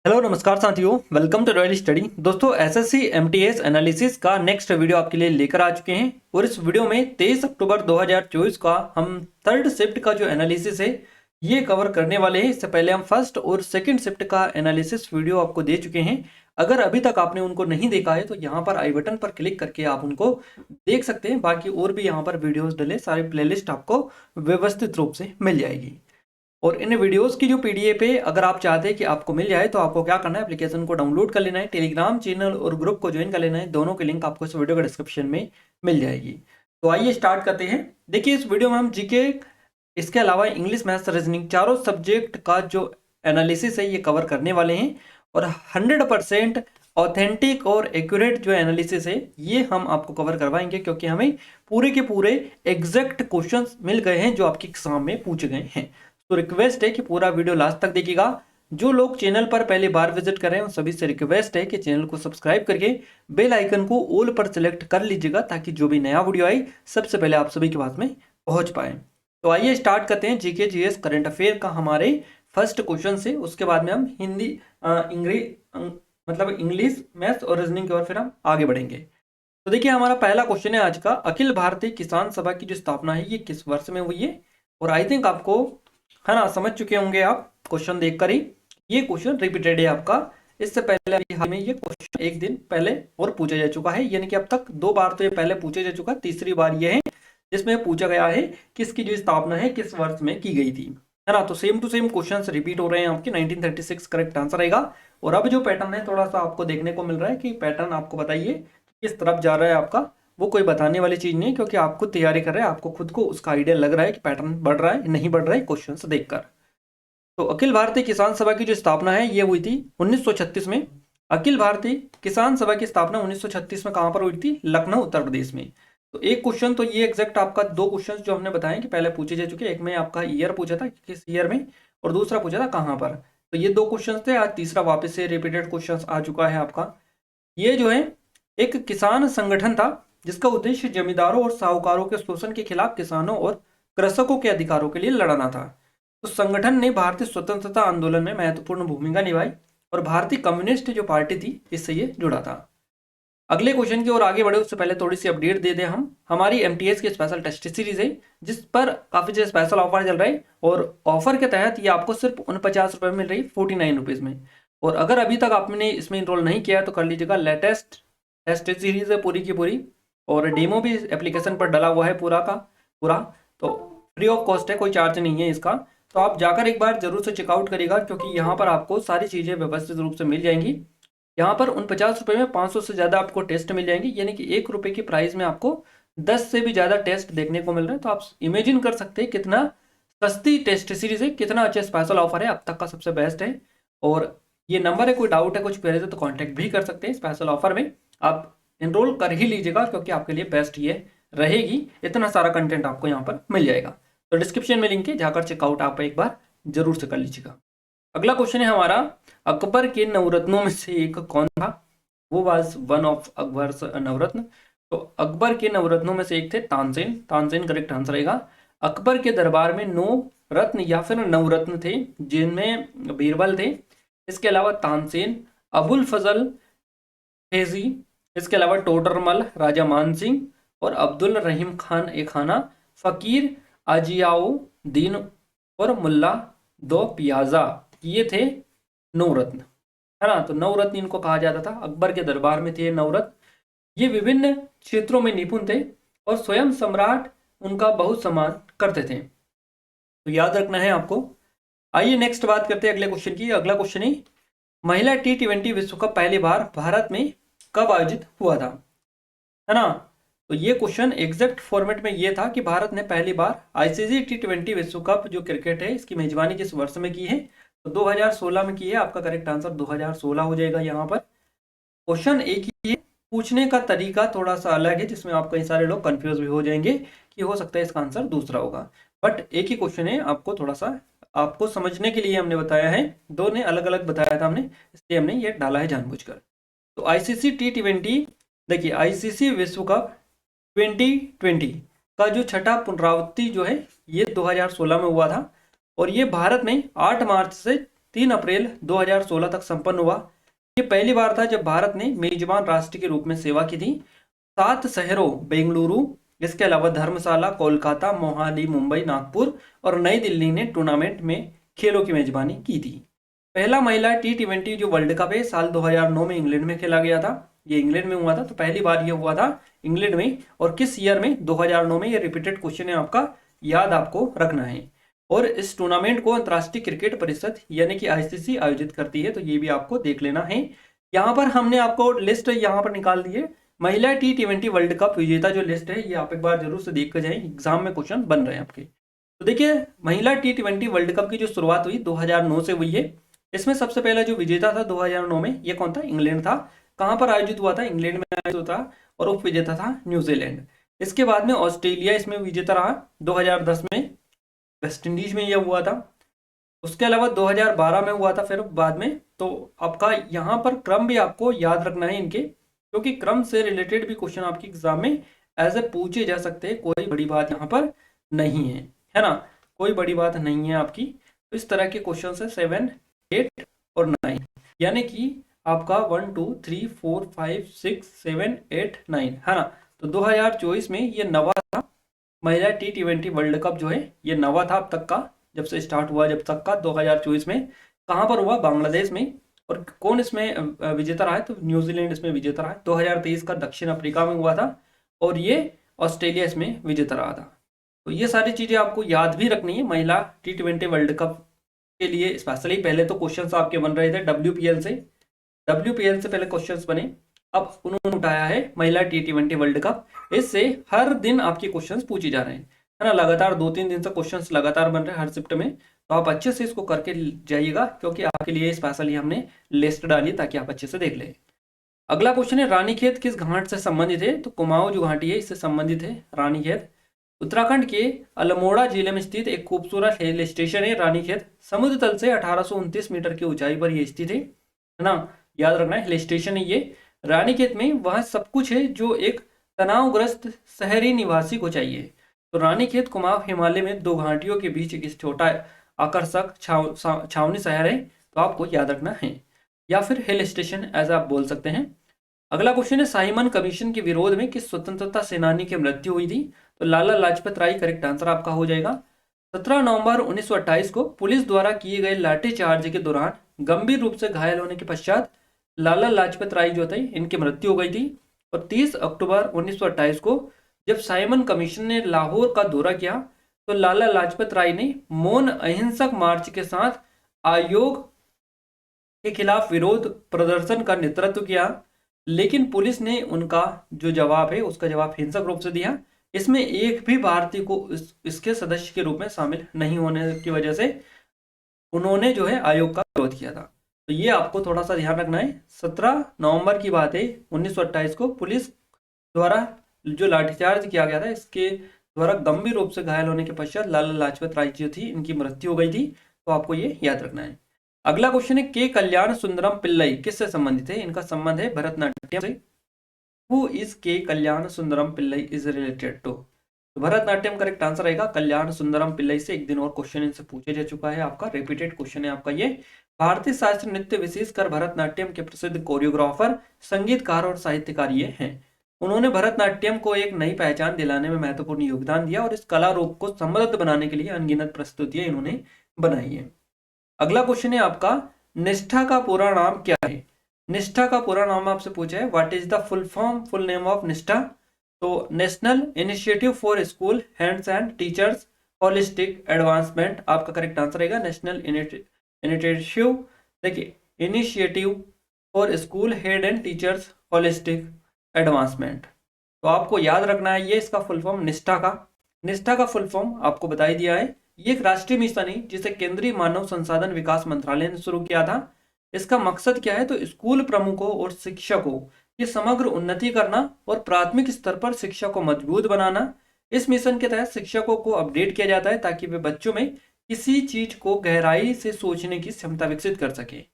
Hello नमस्कार साथियों, welcome to royal study. दोस्तों एसएससी एमटीएस एनालिसिस का नेक्स्ट वीडियो आपके लिए लेकर आ चुके हैं और इस वीडियो में 23 अक्टूबर 2024 का हम थर्ड शिफ्ट का जो एनालिसिस है ये कवर करने वाले हैं। इससे पहले हम फर्स्ट और सेकंड शिफ्ट का एनालिसिस वीडियो आपको दे चुके हैं। अगर अभी तक आपने उनको नहीं देखा है तो यहाँ पर आई बटन पर क्लिक करके आप उनको देख सकते हैं। बाकी और भी यहाँ पर वीडियोज डले सारे प्लेलिस्ट आपको व्यवस्थित रूप से मिल जाएगी। और इन वीडियोस की जो पीडीएफ है अगर आप चाहते हैं कि आपको मिल जाए तो आपको क्या करना है, एप्लीकेशन को डाउनलोड कर लेना है, टेलीग्राम चैनल और ग्रुप को ज्वाइन कर लेना है। दोनों के लिंक आपको इस वीडियो के डिस्क्रिप्शन में मिल जाएगी। तो आइए स्टार्ट करते हैं। देखिए इस वीडियो में हम जीके इसके अलावा इंग्लिश, मैथ्स, रीजनिंग चारों सब्जेक्ट का जो एनालिसिस है ये कवर करने वाले हैं और 100% ऑथेंटिक और एक्यूरेट जो एनालिसिस है ये हम आपको कवर करवाएंगे, क्योंकि हमें पूरे के पूरे एग्जैक्ट क्वेश्चंस मिल गए हैं जो आपके एग्जाम में पूछे गए हैं। तो रिक्वेस्ट है कि पूरा वीडियो लास्ट तक देखिएगा। जो लोग चैनल पर पहली बार विजिट कर रहे हैं उन सभी से रिक्वेस्ट है कि चैनल को सब्सक्राइब करके बेल आइकन को ऑल पर सिलेक्ट कर लीजिएगा, ताकि जो भी नया वीडियो आए सबसे पहले आप सभी के पास में पहुंच पाए। तो आइए स्टार्ट करते हैं जीके जीएस करंट अफेयर का हमारे फर्स्ट क्वेश्चन से। उसके बाद में हम हिंदी, इंग्लिश, मैथ्स और रीजनिंग की ओर फिर हम आगे बढ़ेंगे। तो देखिए हमारा पहला क्वेश्चन है आज का, अखिल भारतीय किसान सभा की जो स्थापना है ये किस वर्ष में हुई है? और आई थिंक आपको है ना समझ चुके होंगे आप क्वेश्चन देखकर ही। ये क्वेश्चन रिपीटेड है आपका। इससे पहले अभी हाल में ये क्वेश्चन एक दिन पहले और पूछा जा चुका है, यानी कि अब तक दो बार तो ये पहले पूछा जा चुका, तीसरी बार ये है जिसमें पूछा गया है किसकी जो स्थापना है किस वर्ष में की गई थी, है ना। तो same to same question repeat हो रहे हैं आपके। 1936 करेक्ट आंसर आएगा। और अब जो पैटर्न है थोड़ा सा आपको देखने को मिल रहा है कि पैटर्न आपको बताइए किस तरफ जा रहा है आपका। वो कोई बताने वाली चीज नहीं, क्योंकि आप खुद तैयारी कर रहे हैं, आपको खुद को उसका आइडिया लग रहा है कि पैटर्न बढ़ रहा है नहीं बढ़ रहा है क्वेश्चन से देखकर। तो अखिल भारतीय किसान सभा की जो स्थापना है ये हुई थी 1936 में। अखिल भारतीय किसान सभा की स्थापना 1936 में कहां पर हुई थी? लखनऊ, उत्तर प्रदेश में। तो एक क्वेश्चन तो ये एग्जैक्ट आपका, दो क्वेश्चन जो हमने बताए कि पहले पूछे जा चुके, एक में आपका ईयर पूछा था किस ईयर में, और दूसरा पूछा था कहां पर। तो ये दो क्वेश्चन थे। आज तीसरा वापस से रिपीटेड क्वेश्चन आ चुका है आपका। ये जो है एक किसान संगठन था जिसका उद्देश्य जमींदारों और साहूकारों के शोषण के खिलाफ किसानों और कृषकों के अधिकारों के लिए लड़ना था। तो संगठन ने भारतीय स्वतंत्रता आंदोलन में महत्वपूर्ण भूमिका निभाई और भारतीय कम्युनिस्ट जो पार्टी थी इससे ये जुड़ा था। अगले क्वेश्चन की ओर आगे बढ़े उससे पहले थोड़ी सी अपडेट दे दें हम। हमारी एमटीएस की स्पेशल टेस्ट सीरीज है जिस पर काफी जो स्पेशल ऑफर चल रहा है, और ऑफर के तहत ये आपको सिर्फ 49 रुपये मिल रही है, 49 रुपीज में। और अगर अभी तक आपने इसमें इनरोल नहीं किया तो कर लीजिएगा। लेटेस्ट टेस्ट सीरीज है पूरी की पूरी, और डेमो भी एप्लीकेशन पर डला हुआ है पूरा का पूरा। तो फ्री ऑफ कॉस्ट है, कोई चार्ज नहीं है इसका। तो आप जाकर एक बार जरूर से चेकआउट करिएगा, क्योंकि यहाँ पर आपको सारी चीज़ें व्यवस्थित रूप से मिल जाएंगी। यहाँ पर 49 रुपये में 500 से ज़्यादा आपको टेस्ट मिल जाएंगे, यानी कि 1 रुपये की प्राइस में आपको 10 से भी ज़्यादा टेस्ट देखने को मिल रहे हैं। तो आप इमेजिन कर सकते हैं कितना सस्ती टेस्ट सीरीज है, कितना अच्छा स्पेशल ऑफर है, अब तक का सबसे बेस्ट है। और ये नंबर है, कोई डाउट है कुछ क्वेरीज है तो कॉन्टैक्ट भी कर सकते हैं। स्पेशल ऑफर में आप इनरोल कर ही लीजिएगा, क्योंकि आपके लिए बेस्ट ये रहेगी। इतना सारा कंटेंट आपको यहाँ पर मिल जाएगा। तो डिस्क्रिप्शन में लिंक है, जाकर चेकआउट आप एक बार जरूर से कर लीजिएगा। अगला क्वेश्चन है हमारा, अकबर के नवरत्नों में से एक कौन था? वो वाज वन ऑफ अकबर्स नवरत्न। तो अकबर के नवरत्नों में से एक थे तानसेन। तानसेन करेक्ट आंसर रहेगा। अकबर के दरबार में 9 रत्न या फिर नवरत्न थे, जिनमें बीरबल थे, इसके अलावा तानसेन, अबुल फजल फेजी, इसके अलावा टोडरमल, राजा मान सिंह और अब्दुल रहीम खान ए खाना, फकीर आजियाओ दीन और मुल्ला दो पियाजा। ये थे नवरत्न, है ना। तो नवरत्न इनको कहा जाता था। अकबर के दरबार में थे नवरत्न। ये विभिन्न क्षेत्रों में निपुण थे और स्वयं सम्राट उनका बहुत सम्मान करते थे, तो याद रखना है आपको। आइए नेक्स्ट बात करते हैं अगले क्वेश्चन की। अगला क्वेश्चन है, महिला T20 विश्व कप पहली बार भारत में कब आयोजित हुआ था? है ना। तो ये क्वेश्चन एग्जैक्ट फॉर्मेट में ये था कि भारत ने पहली बार आईसीसी T20 विश्व कप जो क्रिकेट है इसकी मेजबानी किस वर्ष में की है? तो 2016 में की है। आपका करेक्ट आंसर 2016 हो जाएगा। यहाँ पर क्वेश्चन एक ही है, पूछने का तरीका थोड़ा सा अलग है, जिसमें आप कई सारे लोग कंफ्यूज भी हो जाएंगे कि हो सकता है इसका आंसर दूसरा होगा। बट एक ही क्वेश्चन है, आपको थोड़ा सा आपको समझने के लिए हमने बताया है। दो ने अलग अलग बताया था हमने, इसलिए हमने ये डाला है जानबूझकर। तो आईसीसी T20, देखिए आईसीसी विश्व कप 2020 का जो छठा पुनरावृत्ति जो है ये 2016 में हुआ था, और ये भारत में 8 मार्च से 3 अप्रैल 2016 तक संपन्न हुआ। ये पहली बार था जब भारत ने मेजबान राष्ट्र के रूप में सेवा की थी। 7 शहरों बेंगलुरु, इसके अलावा धर्मशाला, कोलकाता, मोहाली, मुंबई, नागपुर और नई दिल्ली ने टूर्नामेंट में खेलों की मेजबानी की थी। पहला महिला T20 जो वर्ल्ड कप है साल 2009 में इंग्लैंड में खेला गया था। ये इंग्लैंड में हुआ था, तो पहली बार ये हुआ था इंग्लैंड में। और किस ईयर में? 2009 में। ये रिपीटेड क्वेश्चन है आपका, याद आपको रखना है। और इस टूर्नामेंट को अंतर्राष्ट्रीय क्रिकेट परिषद यानी कि ICC आयोजित करती है, तो ये भी आपको देख लेना है। यहाँ पर हमने आपको लिस्ट यहाँ पर निकाल दी है, महिला T20 वर्ल्ड कप विजेता जो लिस्ट है, ये आप एक बार जरूर से देख कर जाएं, एग्जाम में क्वेश्चन बन रहे हैं आपके। तो देखिए, महिला T20 वर्ल्ड कप की जो शुरुआत हुई 2009 से हुई है। इसमें सबसे पहला जो विजेता था 2009 में, ये कौन था? इंग्लैंड था। कहाँ पर आयोजित हुआ था? इंग्लैंड में आयोजित हुआ था। और उप विजेता था न्यूजीलैंड। इसके बाद में ऑस्ट्रेलिया इसमें विजेता रहा 2010 में। वेस्ट इंडीज में यह हुआ था। उसके अलावा 2012 में हुआ था फिर बाद में। तो आपका यहाँ पर क्रम भी आपको याद रखना है इनके, क्योंकि क्रम से रिलेटेड भी क्वेश्चन आपके एग्जाम में एज ए पूछे जा सकते हैं। कोई बड़ी बात यहाँ पर नहीं है ना? कोई बड़ी बात नहीं है आपकी। तो इस तरह के क्वेश्चन है 7, 8 और 9, यानी कि आपका 1, 2, 3, 4, 5, 6, 7, 8, 9, है ना? तो 2024 में ये नवा था महिला T20 वर्ल्ड कप जो है, ये नवा था अब तक का, जब से स्टार्ट हुआ जब तक का 2024 में। कहाँ पर हुआ? बांग्लादेश में। और कौन इसमें विजेता रहा है? तो न्यूजीलैंड इसमें विजेता रहा है। 2023 का दक्षिण अफ्रीका में हुआ था और ये ऑस्ट्रेलिया इसमें विजेता रहा था। तो ये सारी चीज़ें आपको याद भी रखनी है महिला T20 वर्ल्ड कप के लिए स्पेशली। पहले तो क्वेश्चंस आपके बन रहे थे WPL से पहले क्वेश्चंस बने। अब उन्होंने उठाया है महिला T20 वर्ल्ड कप। इससे हर दिन आपके क्वेश्चंस पूछे जा रहे हैं, है ना? लगातार 2-3 दिन से क्वेश्चंस लगातार बन रहे हैं हर शिफ्ट में। तो आप अच्छे से इसको करके जाइएगा, क्योंकि आपके लिए स्पेशली हमने लिस्ट डाली ताकि आप अच्छे से देख लें। अगला क्वेश्चन है, रानीखेत किस घाट से संबंधित है? तो कुमाऊं जो घाटी है इससे संबंधित है रानीखेत। उत्तराखंड के अल्मोड़ा जिले में स्थित एक खूबसूरत हिल स्टेशन है रानीखेत। समुद्र तल से 1829 मीटर की ऊंचाई पर यह स्थित है ना? याद रखना है, हिल स्टेशन है ये। रानीखेत में वह सब कुछ है जो एक तनावग्रस्त शहरी निवासी को चाहिए। तो रानीखेत कुमाऊं हिमालय में 2 घाटियों के बीच एक छोटा आकर्षक छावनी शहर है। तो आपको याद रखना है, या फिर हिल स्टेशन ऐसा आप बोल सकते हैं। अगला क्वेश्चन है, साइमन कमीशन के विरोध में किस स्वतंत्रता सेनानी की मृत्यु हुई थी? तो लाला लाजपत राय करेक्ट आंसर आपका हो जाएगा। 17 नवंबर 1928 को पुलिस द्वारा किए गए लाठीचार्ज के दौरान गंभीर रूप से घायल होने के पश्चात लाला लाजपत राय जो थे इनकी मृत्यु हो गई थी। और 30 अक्टूबर 1928 को जब साइमन कमीशन ने लाहौर का दौरा किया, तो लाला लाजपत राय ने मौन अहिंसक मार्च के साथ आयोग के खिलाफ विरोध प्रदर्शन का नेतृत्व किया। लेकिन पुलिस ने उनका जो जवाब है उसका जवाब हिंसक रूप से दिया। इसमें एक भी भारतीय को इसके सदस्य के रूप में शामिल नहीं होने की वजह से उन्होंने जो है आयोग का विरोध किया था। तो ये आपको थोड़ा सा ध्यान रखना है। 17 नवंबर की बात है 1928 को पुलिस द्वारा जो लाठीचार्ज किया गया था, इसके द्वारा गंभीर रूप से घायल होने के पश्चात लाला लाजपत राय जो थी इनकी मृत्यु हो गई थी। तो आपको ये याद रखना है। अगला क्वेश्चन है, के कल्याण सुंदरम पिल्लई किससे संबंधित है? इनका संबंध है भरतनाट्यम से। Who is K Kalyan Sundaram Pillai is related to? तो भरतनाट्यम करेक्ट आंसर रहेगा। कल्याण सुंदरम पिल्लई से एक दिन और क्वेश्चन इनसे पूछा जा चुका है, आपका रिपीटेड क्वेश्चन है आपका ये। भारतीय शास्त्रीय नृत्य विशेषकर भरतनाट्यम के प्रसिद्ध कोरियोग्राफर, संगीतकार और साहित्यकार ये हैं। उन्होंने भरतनाट्यम को एक नई पहचान दिलाने में महत्वपूर्ण योगदान दिया और इस कला रूप को समृद्ध बनाने के लिए अनगिनत प्रस्तुतियां इन्होंने बनाई है। अगला क्वेश्चन है आपका, निष्ठा का पूरा नाम क्या है? निष्ठा का पूरा नाम आपसे पूछा है, what is the full name of निष्ठा? तो national initiative for school hands and teachers holistic advancement आपका करेक्ट आंसर रहेगा। नेशनल इनिशिएटिव, देखिए, initiative for school head and teachers holistic advancement. तो आपको याद रखना है ये इसका फुल फॉर्म निष्ठा का फुल फॉर्म आपको बता ही दिया है। ये एक राष्ट्रीय मिशन है जिसे केंद्रीय मानव संसाधन विकास मंत्रालय ने शुरू किया था। इसका मकसद क्या है? तो स्कूल प्रमुखों और शिक्षकों की समग्र उन्नति करना और प्राथमिक स्तर पर शिक्षा को मजबूत बनाना। इस मिशन के तहत शिक्षकों को अपडेट किया जाता है ताकि वे बच्चों में किसी चीज को गहराई से सोचने की क्षमता विकसित कर सके।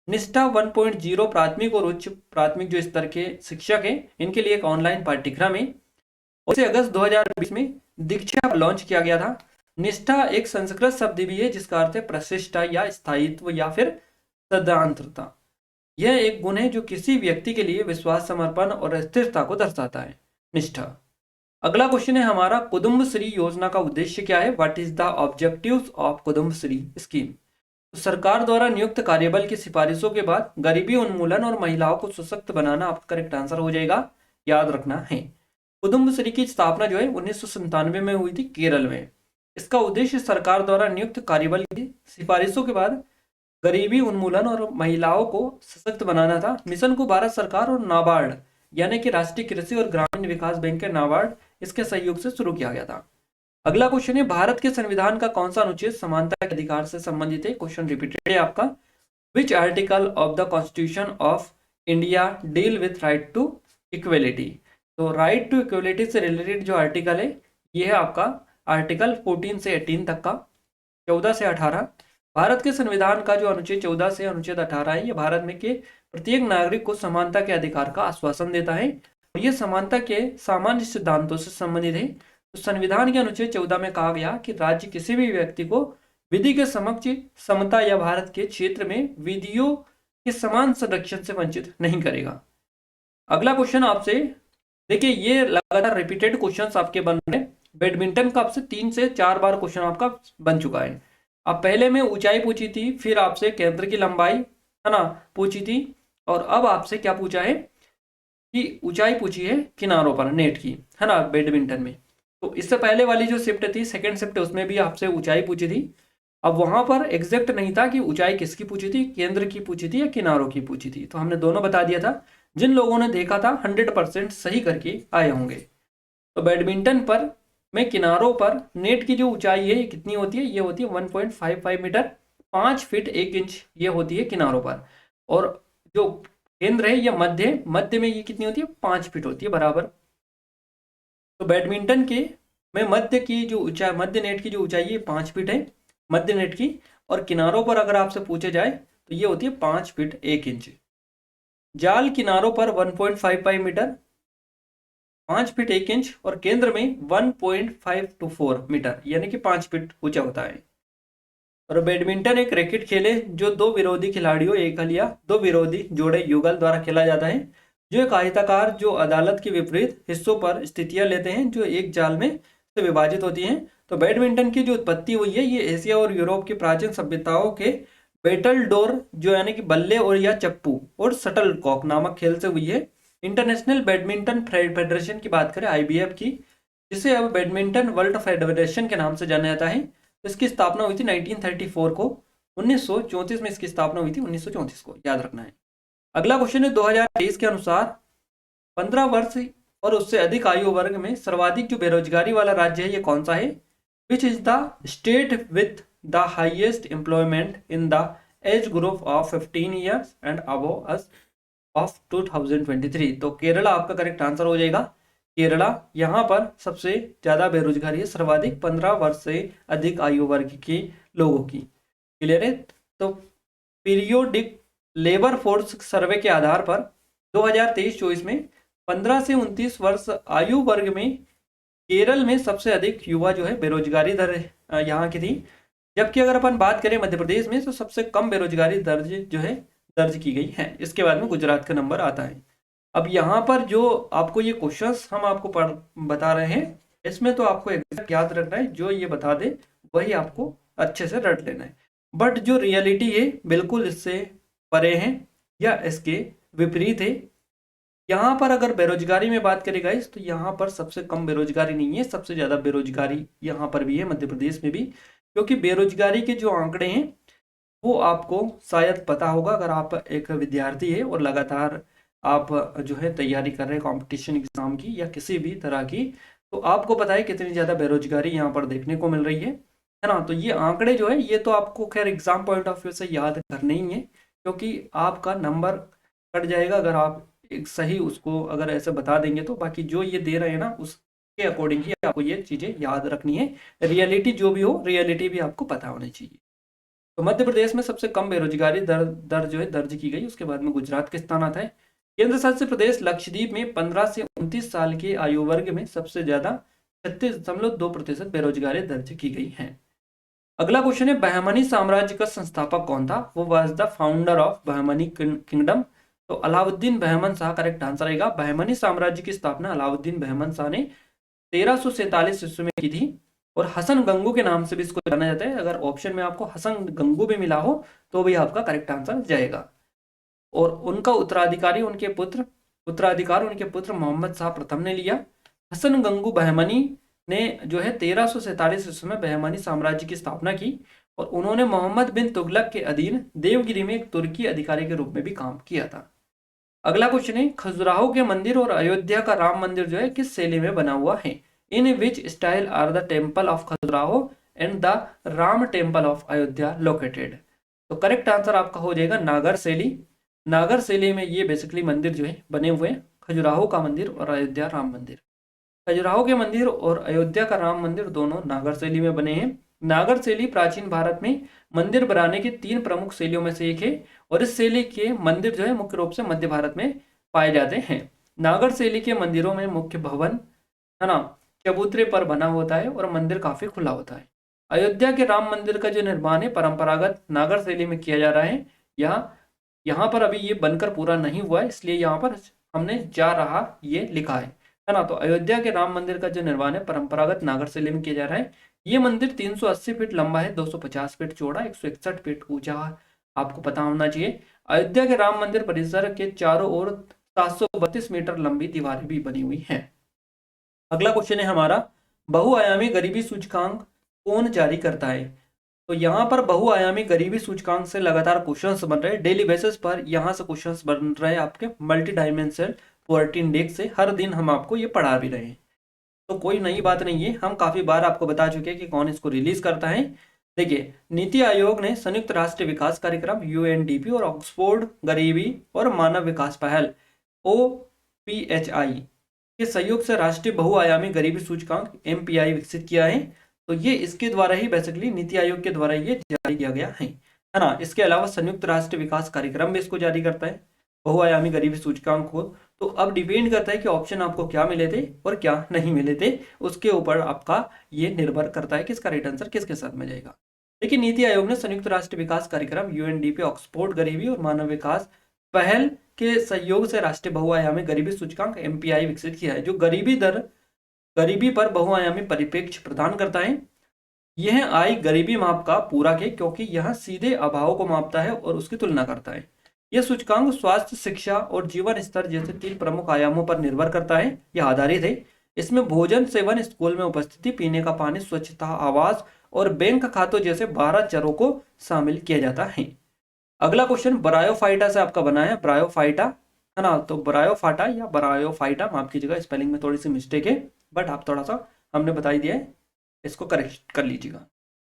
निष्ठा 1.0 प्राथमिक और उच्च प्राथमिक जो स्तर के शिक्षक हैं इनके लिए एक ऑनलाइन पाठ्यक्रम है। उसे अगस्त 2020 में दीक्षा पर लॉन्च किया गया था। निष्ठा एक संस्कृत शब्द भी है जिसका अर्थ है प्रशिष्टा या स्थायित्व या फिर सदांतरता। यह एक गुण है जो किसी व्यक्ति के लिए विश्वास, समर्पण और स्थिरता को दर्शाता है। निष्ठा। अगला क्वेश्चन है हमारा, कुटुंबश्री योजना का उद्देश्य क्या है? What is the objectives of Kudumbashree scheme? तो सरकार द्वारा नियुक्त कार्यबल की सिफारिशों के बाद गरीबी उन्मूलन और महिलाओं को सशक्त बनाना आपका करेक्ट आंसर हो जाएगा, याद रखना है। कुटुंबश्री की स्थापना जो है 1997 में हुई थी केरल में। इसका उद्देश्य सरकार द्वारा नियुक्त कार्यबल की सिफारिशों के बाद गरीबी उन्मूलन और महिलाओं को सशक्त बनाना था। मिशन को भारत सरकार और नाबार्ड यानी कि राष्ट्रीय कृषि और ग्रामीण विकास बैंक के नाबार्ड इसके सहयोग से शुरू किया गया था। अगला क्वेश्चन है, भारत के संविधान का कौन सा अनुच्छेद समानता के अधिकार से संबंधित है? क्वेश्चन रिपीटेड है आपका। Which article of the constitution of India deal with right to equality? तो राइट टू इक्वेलिटी से रिलेटेड जो आर्टिकल है ये है आपका आर्टिकल 14 से 18 तक का, 14 से 18। भारत के संविधान का जो अनुच्छेद 14 से अनुच्छेद 18 है, ये भारत में के प्रत्येक नागरिक को समानता के अधिकार का आश्वासन देता है और ये समानता के सामान्य सिद्धांतों से संबंधित है। तो संविधान के अनुच्छेद 14 में कहा गया कि राज्य किसी भी व्यक्ति को विधि के समक्ष समता या भारत के क्षेत्र में विधियों के समान संरक्षण से वंचित नहीं करेगा। अगला क्वेश्चन आपसे, देखिए ये लगातार रिपीटेड क्वेश्चंस आपके बन रहे हैं। बैडमिंटन का आपसे 3 से 4 बार क्वेश्चन आपका बन चुका है। अब पहले में ऊंचाई पूछी थी, फिर आपसे केंद्र की लंबाई है ना पूछी थी, और अब आपसे क्या पूछा है कि ऊंचाई पूछी है किनारों पर नेट की, है ना, बैडमिंटन में। तो इससे पहले वाली जो शिफ्ट थी, सेकंड शिफ्ट, उसमें भी आपसे ऊंचाई पूछी थी। अब वहां पर एग्जैक्ट नहीं था कि ऊंचाई किसकी पूछी थी, केंद्र की पूछी थी या किनारों की पूछी थी, तो हमने दोनों बता दिया था। जिन लोगों ने देखा था 100% सही करके आए होंगे। तो बैडमिंटन पर में किनारों पर नेट की जो ऊंचाई है ये कितनी होती है? ये होती है 1.55 मीटर, 5 फीट 1 इंच ये होती है किनारों पर। और जो केंद्र है या मध्य में ये कितनी होती है? 5 फीट होती है बराबर। तो बैडमिंटन के में मध्य की जो ऊंचाई, मध्य नेट की जो ऊंचाई है 5 फीट है मध्य नेट की, और किनारों पर अगर आपसे पूछे जाए तो ये होती है 5 फीट 1 इंच। जाल किनारों पर 1.55 मीटर, 5 फीट 1 इंच, और केंद्र में 1.524 मीटर यानी कि 5 फीट ऊंचा होता है। और बैडमिंटन एक रैकेट खेल है जो दो विरोधी खिलाड़ियों, एकल या दो विरोधी जोड़े युगल द्वारा खेला जाता है, जो एक आयताकार जो अदालत के विपरीत हिस्सों पर स्थितियां लेते हैं जो एक जाल में से विभाजित होती हैं। तो बैडमिंटन की जो उत्पत्ति हुई है ये एशिया और यूरोप की प्राचीन सभ्यताओं के बैटल डोर जो यानी कि बल्ले और या चप्पू और शटल कॉक नामक खेल से हुई है। इंटरनेशनल बैडमिंटन फेडरेशन की बात करें, आईबीएफ की, जिसे अब बैडमिंटन वर्ल्ड फेडरेशन के नाम से जाना जाता है, इसकी स्थापना हुई थी 1934 को। 1934 में इसकी स्थापना हुई थी, 1934 को, याद रखना है। अगला क्वेश्चन है, 2023 के अनुसार 15 वर्ष और उससे अधिक आयु वर्ग में सर्वाधिक जो बेरोजगारी वाला राज्य है ये कौन सा है? Which is the state with the highest employment in the age group of 15 years and above us of 2023? तो केरला आपका करेक्ट आंसर हो जाएगा। केरला, यहाँ पर सबसे ज्यादा बेरोजगारी है, सर्वाधिक 15 वर्ष से अधिक आयु वर्ग के लोगों की। क्लियर है? तो पीरियोडिक लेबर फोर्स सर्वे के आधार पर 2023-24 में 15 से 29 वर्ष आयु वर्ग में केरल में सबसे अधिक युवा जो है बेरोजगारी दर यहाँ की थी। जबकि अगर अपन बात करें मध्य प्रदेश में तो सबसे कम बेरोजगारी दर्ज जो है दर्ज की गई है। इसके बाद में गुजरात का नंबर आता है। अब यहाँ पर जो आपको ये क्वेश्चंस हम आपको बता रहे हैं, इसमें तो आपको एग्जैक्ट याद रखना है, जो ये बता दे वही आपको अच्छे से रट लेना है। बट जो रियलिटी है बिल्कुल इससे परे हैं या इसके विपरीत है। यहाँ पर अगर बेरोजगारी में बात करें गाइस तो यहाँ पर सबसे कम बेरोजगारी नहीं है, सबसे ज्यादा बेरोजगारी यहाँ पर भी है, मध्य प्रदेश में भी। क्योंकि बेरोजगारी के जो आंकड़े हैं वो आपको शायद पता होगा अगर आप एक विद्यार्थी है और लगातार आप जो है तैयारी कर रहे हैं कॉम्पिटिशन एग्जाम की या किसी भी तरह की, तो आपको पता है कितनी ज़्यादा बेरोजगारी यहाँ पर देखने को मिल रही है ना। तो ये आंकड़े जो है ये तो आपको खैर एग्जाम पॉइंट ऑफ व्यू से याद करने ही है, क्योंकि आपका नंबर कट जाएगा अगर आप एक सही उसको अगर ऐसे बता देंगे तो। बाकी जो ये दे रहे हैं ना उसके अकॉर्डिंग ही आपको ये चीज़ें याद रखनी है। रियलिटी जो भी हो, रियलिटी भी आपको पता होनी चाहिए। तो मध्य प्रदेश में सबसे कम बेरोजगारी दर जो है दर्ज की गई। उसके बाद में गुजरात के स्थान आता है। केंद्र शासित प्रदेश लक्षद्वीप में 15 से 29 साल के आयु वर्ग में सबसे ज्यादा 36.2% बेरोजगारी दर्ज की गई है। अगला क्वेश्चन है, बहमनी साम्राज्य का संस्थापक कौन था? वो was the founder of Bahmani kingdom. तो अलाउद्दीन बहमन शाह करेक्ट आंसर रहेगा। बहमनी साम्राज्य की स्थापना अलाउद्दीन बहमन शाह ने 1347 ईस्वी में की थी, और हसन गंगू के नाम से भी इसको जाना जाता है। अगर ऑप्शन में आपको हसन गंगू भी मिला हो तो भी आपका करेक्ट आंसर जाएगा। और उनका उत्तराधिकार उनके पुत्र मोहम्मद शाह प्रथम ने लिया। हसन गंगू बहमनी ने जो है 1347 ईस्वी में बहमनी साम्राज्य की स्थापना की, और उन्होंने मोहम्मद बिन तुगलक के अधीन देवगिरी में एक तुर्की अधिकारी के रूप में भी काम किया था। अगला क्वेश्चन है, खजुराहो के मंदिर और अयोध्या का राम मंदिर जो है किस शैली में बना हुआ है? In which style are the temple of Khajuraho and the Ram temple of Ayodhya located? तो करेक्ट आंसर आपका हो जाएगा नागर शैली। नागर शैली में ये बेसिकली मंदिर जो है बने हुए हैं, खजुराहो का मंदिर और अयोध्या राम मंदिर। खजुराहो के मंदिर और अयोध्या का राम मंदिर दोनों नागर शैली में बने हैं। नागर शैली प्राचीन भारत में मंदिर बनाने की 3 प्रमुख शैलियों में से एक है, और इस शैली के मंदिर जो है मुख्य रूप से मध्य भारत में पाए जाते हैं। नागर शैली के मंदिरों में मुख्य भवन है ना चबूतरे पर बना होता है, और मंदिर काफी खुला होता है। अयोध्या के राम मंदिर का जो निर्माण है परंपरागत नागर शैली में किया जा रहा है। यहाँ यहाँ पर अभी ये बनकर पूरा नहीं हुआ है, इसलिए यहाँ पर हमने जा रहा ये लिखा है ना। तो अयोध्या के राम मंदिर का जो निर्माण है परंपरागत नागर शैली में किया जा रहा है। ये मंदिर 380 फीट लंबा है, 250 फीट चौड़ा, 161 फीट ऊंचा, आपको पता होना चाहिए। अयोध्या के राम मंदिर परिसर के चारों ओर 732 मीटर लंबी दीवारें भी बनी हुई हैं। अगला क्वेश्चन है हमारा, बहुआयामी गरीबी सूचकांक कौन जारी करता है? तो यहाँ पर बहुआयामी गरीबी सूचकांक से लगातार क्वेश्चंस बन रहे हैं, डेली बेसिस पर यहाँ से क्वेश्चंस बन रहे हैं आपके मल्टी डायमेंशनल पॉवर्टी इंडेक्स से। हर दिन हम आपको ये पढ़ा भी रहे हैं, तो कोई नई बात नहीं है, हम काफी बार आपको बता चुके हैं कि कौन इसको रिलीज करता है। देखिए, नीति आयोग ने संयुक्त राष्ट्र विकास कार्यक्रम यूएनडीपी और ऑक्सफोर्ड गरीबी और मानव विकास पहल OPHI के सहयोग से राष्ट्रीय बहुआयामी गरीबी सूचकांक MPI विकसित किया है। तो ये इसके द्वारा ही बेसिकली नीति आयोग के द्वारा ये जारी किया गया है ना। इसके अलावा संयुक्त राष्ट्र विकास कार्यक्रम भी इसको जारी करता है बहुआयामी गरीबी सूचकांक को। तो अब डिपेंड करता है कि ऑप्शन आपको क्या मिले थे और क्या नहीं मिले थे, उसके ऊपर आपका ये निर्भर करता है कि इसका राइट आंसर किसके साथ में जाएगा। देखिए, नीति आयोग ने संयुक्त राष्ट्र विकास कार्यक्रम UNDP ऑक्सफोर्ड गरीबी और मानव विकास पहल के सहयोग से राष्ट्रीय बहुआयामी गरीबी सूचकांक MPI विकसित किया है, जो गरीबी पर बहुआयामी परिप्रेक्ष्य प्रदान करता है। यह आय गरीबी माप का पूरक है, क्योंकि यह सीधे अभाव को मापता है और उसकी तुलना करता है। यह सूचकांक स्वास्थ्य, शिक्षा और जीवन स्तर जैसे 3 प्रमुख आयामों पर निर्भर करता है। यह आधारित है। इसमें भोजन सेवन, स्कूल में उपस्थिति, पीने का पानी, स्वच्छता, आवास और बैंक खातों जैसे 12 चरों को शामिल किया जाता है। अगला क्वेश्चन ब्रायोफाइटा से आपका बना है, ब्रायोफाइटा है ना। तो ब्रायोफाटा या ब्रायोफाइटा, माफ कीजिएगा स्पेलिंग में थोड़ी सी मिस्टेक है, बट आप थोड़ा सा हमने बता ही दिया है, इसको करेक्ट कर लीजिएगा।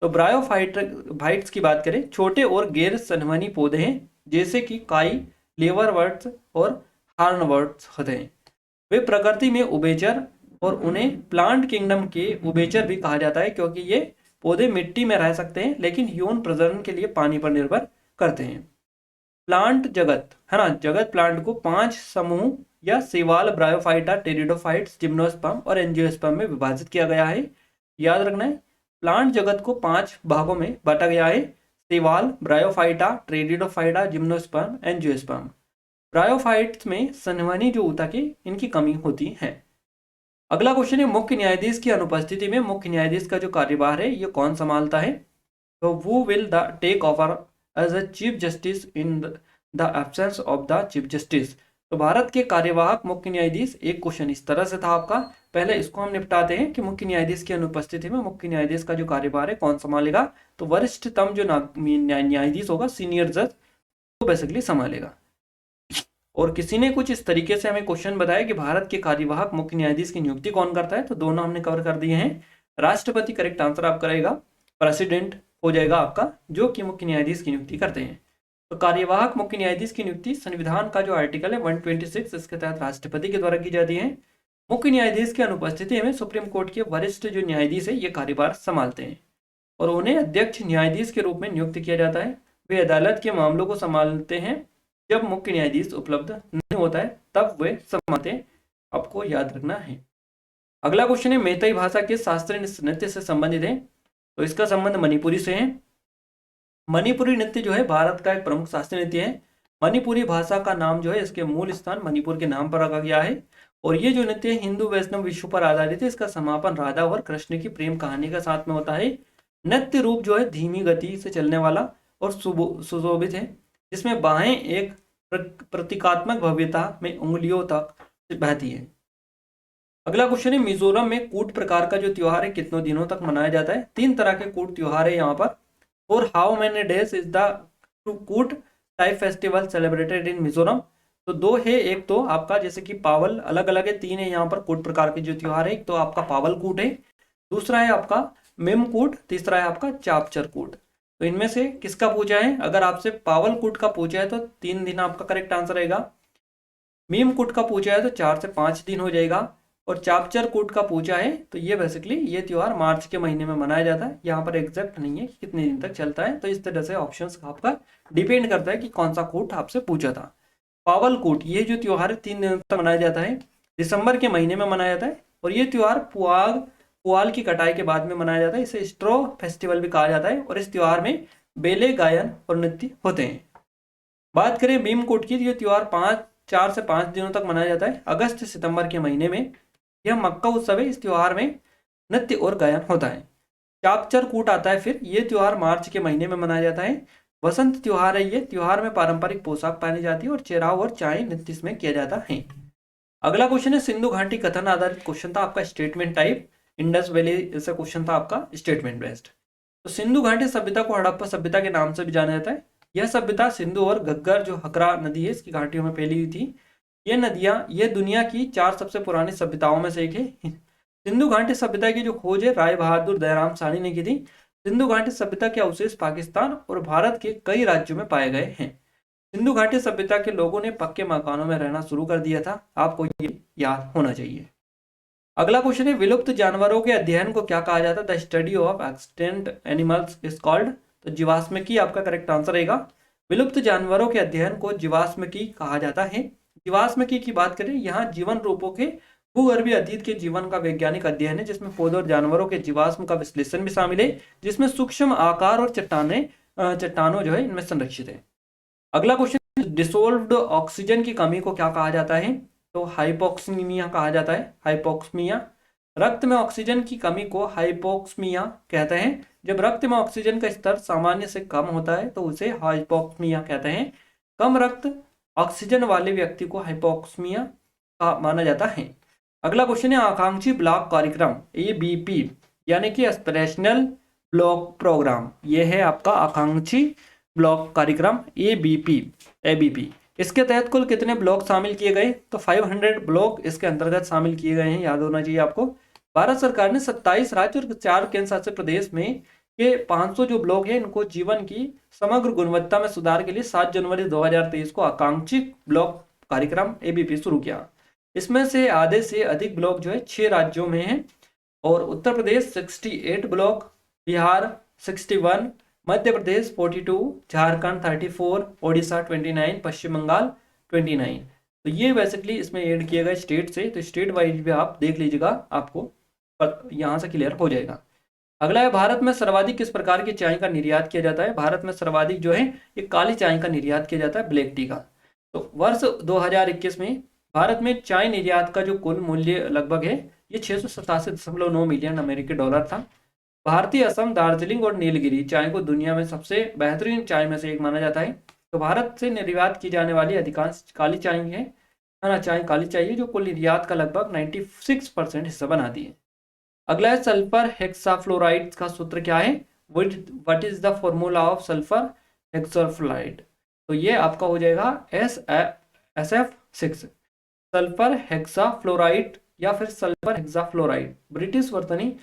तो ब्रायोफाइट्स की बात करें, छोटे और गैर संवहनी पौधे हैं, जैसे कि काई, लेवरवर्ट्स और हार्नवर्ट्स होते हैं। वे प्रकृति में उभयचर, और उन्हें प्लांट किंगडम के उभयचर भी कहा जाता है, क्योंकि ये पौधे मिट्टी में रह सकते हैं लेकिन यौन प्रजनन के लिए पानी पर निर्भर करते हैं। प्लांट जगत है ना, जगत प्लांट को 5 समूह या शैवाल ब्रायोफाइटा, टेरिडोफाइट्स, जिम्नोस्पर्म और एंजियोस्पर्म में विभाजित किया गया है। याद रखना है, प्लांट जगत को 5 भागों में बांटा गया है, शैवाल, bryophyta, pteridophyta, gymnosperm, angiosperm. Bryophytes में संवहनी जो ऊतक है इनकी कमी होती है। अगला क्वेश्चन है, मुख्य न्यायाधीश की अनुपस्थिति में मुख्य न्यायाधीश का जो कार्यभार है ये कौन संभालता है? तो वो will the take over as a chief justice in the absence of the chief justice. तो भारत के कार्यवाहक मुख्य न्यायाधीश, एक क्वेश्चन इस तरह से था आपका, पहले इसको हम निपटाते हैं कि मुख्य न्यायाधीश की अनुपस्थिति में मुख्य न्यायाधीश का जो कार्यभार है कौन संभालेगा? तो वरिष्ठतम जो न्यायाधीश होगा, सीनियर जज, वो बेसिकली संभालेगा। और किसी ने कुछ इस तरीके से हमें क्वेश्चन बताया कि भारत के कार्यवाहक मुख्य न्यायाधीश की नियुक्ति कौन करता है? तो दोनों हमने कवर कर दिए हैं। राष्ट्रपति करेक्ट आंसर आपका रहेगा, प्रेसिडेंट हो जाएगा आपका, जो कि मुख्य न्यायाधीश की नियुक्ति करते हैं। तो कार्यवाहक मुख्य न्यायाधीश की नियुक्ति संविधान का जो आर्टिकल है 126 इसके तहत राष्ट्रपति के द्वारा की जाती है। मुख्य न्यायाधीश की अनुपस्थिति में सुप्रीम कोर्ट के वरिष्ठ जो न्यायाधीश है ये कार्यभार संभालते हैं, और उन्हें अध्यक्ष न्यायाधीश के रूप में नियुक्त किया जाता है। वे अदालत के मामलों को संभालते हैं। जब मुख्य न्यायाधीश उपलब्ध नहीं होता है तब वे संभालते हैं, आपको याद रखना है। अगला क्वेश्चन है मैतेई भाषा के शास्त्रीय नृत्य से संबंधित है, तो इसका संबंध मणिपुरी से है। मणिपुरी नृत्य जो है भारत का एक प्रमुख शास्त्रीय नृत्य है। मणिपुरी भाषा का नाम जो है इसके मूल स्थान मणिपुर के नाम पर रखा गया है। और ये जो नृत्य हिंदू वैष्णव विश्व पर आधारित है। इसका समापन राधा और कृष्ण की प्रेम कहानी के साथ में होता है। नृत्य रूप जो है धीमी गति से चलने वाला और सुशोभित है, जिसमें बाहें एक प्रतीकात्मक भव्यता में उंगलियों तक बहती है। अगला क्वेश्चन है मिजोरम में कूट प्रकार का जो त्योहार है कितनों दिनों तक मनाया जाता है। 3 तरह के कूट त्योहार है यहाँ पर। और how many days is the Kut type festival celebrated in Mizoram. तो 2 है, एक तो आपका जैसे कि पावल अलग अलग है, 3 है यहाँ पर कूट प्रकार के जो त्योहार है। एक तो आपका पावल कूट है, दूसरा है आपका मेम कूट, तीसरा है आपका चापचर कूट। तो इनमें से किसका पूछा है? अगर आपसे पावल कूट का पूछा है तो 3 दिन आपका करेक्ट आंसर रहेगा। मीम कूट का पूछा है तो 4 से 5 दिन हो जाएगा। और चापचर कूट का पूछा है तो ये बेसिकली ये त्योहार मार्च के महीने में मनाया जाता है। यहाँ पर एग्जैक्ट नहीं है कि कितने दिन तक चलता है। तो इस तरह से ऑप्शंस आपका डिपेंड करता है कि कौन सा कूट आपसे पूछा था। पावल कूट ये जो त्योहार है 3 दिनों तक मनाया जाता है, दिसंबर के महीने में मनाया जाता है। और ये त्योहार पुआल की कटाई के बाद में मनाया जाता है। इसे स्ट्रॉ फेस्टिवल भी कहा जाता है। और इस त्योहार में बेले, गायन और नृत्य होते हैं। बात करें मीम कूट की, ये त्योहार 4 से 5 दिनों तक मनाया जाता है, अगस्त से सितंबर के महीने में। यह मक्का उत्सव है। इस त्योहार में नृत्य और गायन होता है। चापचर कूट आता है फिर, ये त्योहार मार्च के महीने में मनाया जाता है। वसंत त्योहार है ये। त्योहार में पारंपरिक पोशाक पहनी जाती है और चेराव और चाय नृत्य इसमें किया जाता है। अगला क्वेश्चन है सिंधु घाटी कथन आधारित क्वेश्चन था आपका स्टेटमेंट टाइप। इंडस वैली से क्वेश्चन था आपका स्टेटमेंट बेस्ड। तो सिंधु घाटी सभ्यता को हड़प्पा सभ्यता के नाम से भी जाना जाता है। यह सभ्यता सिंधु और घग्गर जो हकरा नदी है इसकी घाटियों में फैली हुई थी। ये दुनिया की 4 सबसे पुरानी सभ्यताओं में से एक है। सिंधु घाटी सभ्यता की जो खोज है राय बहादुर दयाराम साहनी ने की थी। सिंधु घाटी सभ्यता के अवशेष पाकिस्तान और भारत के कई राज्यों में पाए गए हैं। सिंधु घाटी सभ्यता के लोगों ने पक्के मकानों में रहना शुरू कर दिया था। आपको ये याद होना चाहिए। अगला क्वेश्चन है विलुप्त जानवरों के अध्ययन को क्या कहा जाता है? The study of extinct animals is called. तो जीवाश्मिकी आपका करेक्ट आंसर रहेगा। विलुप्त जानवरों के अध्ययन को जीवाश्मिकी कहा जाता है। जीवाश्मिकी की बात करें, यहाँ जीवन रूपों के भूगर्भीय अतीत के जीवन का वैज्ञानिक अध्ययन है, जिसमें पौधों और जानवरों के जीवाश्म का विश्लेषण भी शामिल है, जिसमें सूक्ष्म आकार और चट्टानों जो है इनमें संरक्षित है। अगला क्वेश्चन डिसोल्व्ड ऑक्सीजन की कमी को क्या कहा जाता है? तो हाइपोक्सीमिया कहा जाता है। हाइपोक्सीमिया, रक्त में ऑक्सीजन की कमी को हाइपोक्सीमिया कहते हैं। जब रक्त में ऑक्सीजन का स्तर सामान्य से कम होता है तो उसे हाइपोक्सीमिया कहते हैं। कम रक्त ऑक्सीजन वाले व्यक्ति को हाइपोक्सीमिया का माना जाता है। अगला क्वेश्चन है आकांक्षी ब्लॉक कार्यक्रम ABP यानी कि एस्पिरेशनल ब्लॉक प्रोग्राम। यह है आपका आकांक्षी ब्लॉक कार्यक्रम ABP। इसके तहत कुल कितने ब्लॉक शामिल किए गए? तो 500 ब्लॉक इसके अंतर्गत शामिल किए गए हैं, याद होना चाहिए आपको। भारत सरकार ने 27 राज्य और 4 केंद्र शासित प्रदेश में के 500 जो ब्लॉक है इनको जीवन की समग्र गुणवत्ता में सुधार के लिए 7 जनवरी 2023 को आकांक्षी ब्लॉक कार्यक्रम ABP शुरू किया। इसमें से आधे से अधिक ब्लॉक जो है 6 राज्यों में है। और उत्तर प्रदेश 68 ब्लॉक, बिहार 61, मध्य प्रदेश 42, झारखंड 34, ओडिशा 29, पश्चिम बंगाल 29। तो ये बेसिकली इसमें ऐड किए गए स्टेट से। तो स्टेट वाइज भी आप देख लीजिएगा, आपको यहाँ से क्लियर हो जाएगा। अगला है भारत में सर्वाधिक किस प्रकार की चाय का निर्यात किया जाता है? भारत में सर्वाधिक जो है ये काली चाय का निर्यात किया जाता है, ब्लैक टी का। तो वर्ष 2021 में भारत में चाय निर्यात का जो कुल मूल्य लगभग है ये 687.9 मिलियन अमेरिकी डॉलर था। भारतीय असम, दार्जिलिंग और नीलगिरी चाय को दुनिया में सबसे बेहतरीन चाय में से एक माना जाता है। तो भारत से निर्यात की जाने वाली अधिकांश काली चाय है ना, चाय काली चाय है जो कुल निर्यात का लगभग 96% हिस्सा बनाती है। अगला है सल्फर हेक्साफ्लोराइड का सूत्र क्या है? What is the formula of sulphur hexafluoride? तो ये आपका हो जाएगा SF6। सल्फर हेक्साफ्लोराइड या फिर सल्फर हेक्साफ्लोराइड ब्रिटिश वर्तनी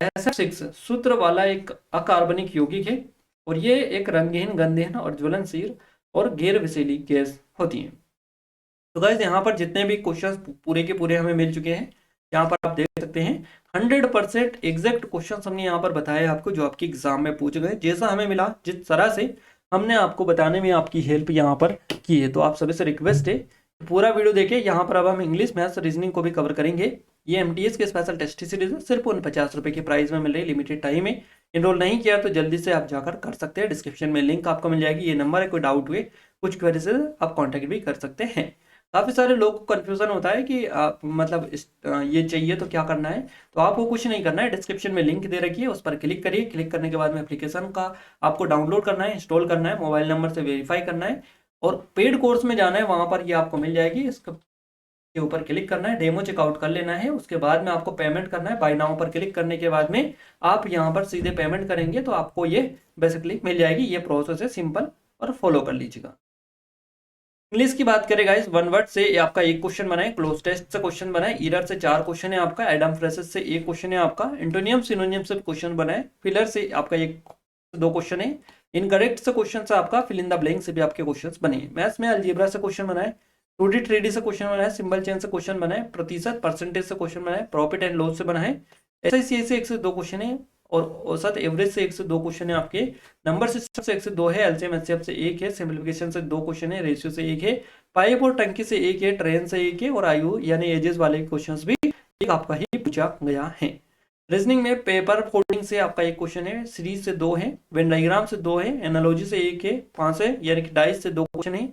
SF6 सूत्र वाला एक अकार्बनिक यौगिक है। और ये एक रंगहीन, गंधहीन और ज्वलनशील और गैर विषैली गैस होती है। तो गाइस यहाँ पर जितने भी क्वेश्चंस पूरे के पूरे हमें मिल चुके हैं, यहाँ पर आप देख सकते हैं 100% एग्जैक्ट क्वेश्चन हमने यहाँ पर बताए आपको, जो आपके एग्जाम में पूछे गए। जैसा हमें मिला, जिस तरह से हमने आपको बताने में आपकी हेल्प यहाँ पर की है। तो आप सभी से रिक्वेस्ट है पूरा वीडियो देखें। यहाँ पर अब हम इंग्लिश, मैथ्स, रीजनिंग को भी कवर करेंगे। ये एमटीएस के स्पेशल टेस्ट सीरीज है, सिर्फ 50 रुपये के प्राइस में मिल रही है, लिमिटेड टाइम है। इनरोल नहीं किया तो जल्दी से आप जाकर कर सकते हैं, डिस्क्रिप्शन में लिंक आपको मिल जाएगी, ये नंबर है, कोई डाउट हुए कुछ क्वेरी से आप कॉन्टैक्ट भी कर सकते हैं। काफ़ी सारे लोगों को कन्फ्यूज़न होता है कि आप मतलब ये चाहिए तो क्या करना है। तो आपको कुछ नहीं करना है, डिस्क्रिप्शन में लिंक दे रखी है, उस पर क्लिक करिए। क्लिक करने के बाद में एप्लीकेशन का आपको डाउनलोड करना है, इंस्टॉल करना है, मोबाइल नंबर से वेरीफाई करना है और पेड कोर्स में जाना है, वहाँ पर ये आपको मिल जाएगी। इसका के ऊपर क्लिक करना है, डेमो चेकआउट कर लेना है, उसके बाद में आपको पेमेंट करना है। बाय नाउ पर क्लिक करने के बाद में आप यहाँ पर सीधे पेमेंट करेंगे तो आपको ये बेसिकली मिल जाएगी। ये प्रोसेस है सिंपल, और फॉलो कर लीजिएगा। इंग्लिश की बात करें गाइस, वन वर्ड से आपका एक क्वेश्चन बना है, क्लोज टेस्ट से क्वेश्चन बना है, ईरर से 4 क्वेश्चन है आपका, एडम फ्रेसेस से 1 क्वेश्चन है आपका, एंटोनियम सिनोनियम से क्वेश्चन बना है, फिलर से आपका 2 क्वेश्चन है, इनकरेक्ट से क्वेश्चन से आपका फिल इन द ब्लैंक से भी आपके क्वेश्चन बने हैं। मैथ्स में अलजेब्रा से क्वेश्चन बना है, 2D 3D से क्वेश्चन बना है, सिंबल चेन से क्वेश्चन बना है, प्रतिशत परसेंटेज से क्वेश्चन बना है, प्रॉफिट एंड लॉस से बना है, एसआईसीआई से 1 से 2 क्वेश्चन है, और औसत एवरेज से 1 से 2 क्वेश्चन है आपके, नंबर सिस्टम से 1 से 2 है, एलसीएम एचसीएफ से 1 है, सिंप्लीफिकेशन से 2 क्वेश्चन है, रेशियो से 1 है, पाइप और टंकी से 1 है, ट्रेन से 1 है, और आयु यानी एजेस वाले क्वेश्चंस भी एक आपका ही पूछा गया है। रीजनिंग में पेपर फोल्डिंग से आपका 1 क्वेश्चन है, सीरीज से 2 है, वेन डायग्राम से 2 है, एनालॉजी से 1 है, 5 है, यानी कि डाइस से 2 क्वेश्चन है,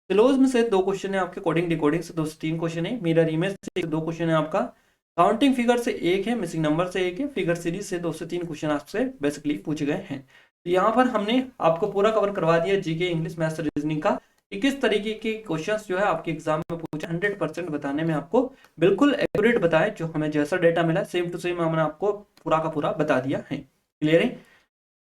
सिलोज में से 2 क्वेश्चन है आपके, कोडिंग डिकोडिंग से 2 से 3 क्वेश्चन है, मिरर इमेज से 2 क्वेश्चन है आपका, काउंटिंग फिगर से 1 है, मिसिंग नंबर से 1 है, फिगर सीरीज से 2 से 3 क्वेश्चन आपसे बेसिकली पूछे गए हैं। तो यहाँ पर हमने आपको पूरा कवर करवा दिया जीके, इंग्लिश, मैथ्स, रीजनिंग का, कि किस तरीके के क्वेश्चंस जो है आपके एग्जाम में पूछे। 100% बताने में आपको बिल्कुल एक्यूरेट बताए, जो हमें जैसा डेटा मिला सेम टू सेम हमने आपको पूरा का पूरा बता दिया है। क्लियर है?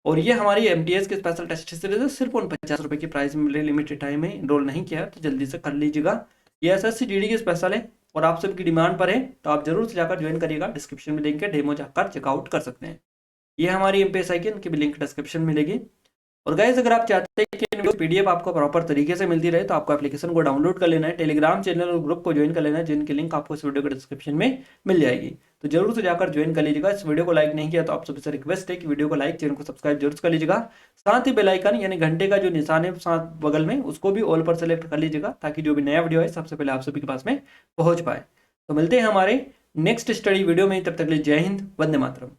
और ये हमारी एमटीएस के स्पेशल टेस्ट सीरीज है, सिर्फ 50 रुपये की प्राइस में मिल रही, लिमिटेड टाइम है, इनरोल नहीं किया तो जल्दी से कर लीजिएगा। ये एसएससी जीडी के स्पेशल है और आप सबकी डिमांड पर है, तो आप जरूर से जाकर ज्वाइन करिएगा। डिस्क्रिप्शन में लिंक है, डेमो जाकर चेकआउट कर सकते हैं। ये हमारी एमपीएसआई की, इनकी भी लिंक डिस्क्रिप्शन में मिलेगी। और गाइस, अगर आप चाहते हैं कि पीडीएफ आपको प्रॉपर तरीके से मिलती रहे तो आपको एप्लीकेशन को डाउनलोड कर लेना है, टेलीग्राम चैनल और ग्रुप को ज्वाइन कर लेना है, जिनकी लिंक आपको इस वीडियो के डिस्क्रिप्शन में मिल जाएगी। तो जरूर से जाकर ज्वाइन कर लीजिएगा। इस वीडियो को लाइक नहीं किया तो आप सबसे रिक्वेस्ट है कि वीडियो को लाइक, चैनल को सब्सक्राइब जरूर कर लीजिएगा। साथ ही बेल आइकन यानी घंटे का जो निशान है साथ बगल में, उसको भी ऑल पर सेलेक्ट कर लीजिएगा, ताकि जो भी नया वीडियो है सबसे पहले आप सभी के पास में पहुंच पाए। तो मिलते हैं हमारे नेक्स्ट स्टडी वीडियो में, तब तक के लिए जय हिंद, वंदे मातरम।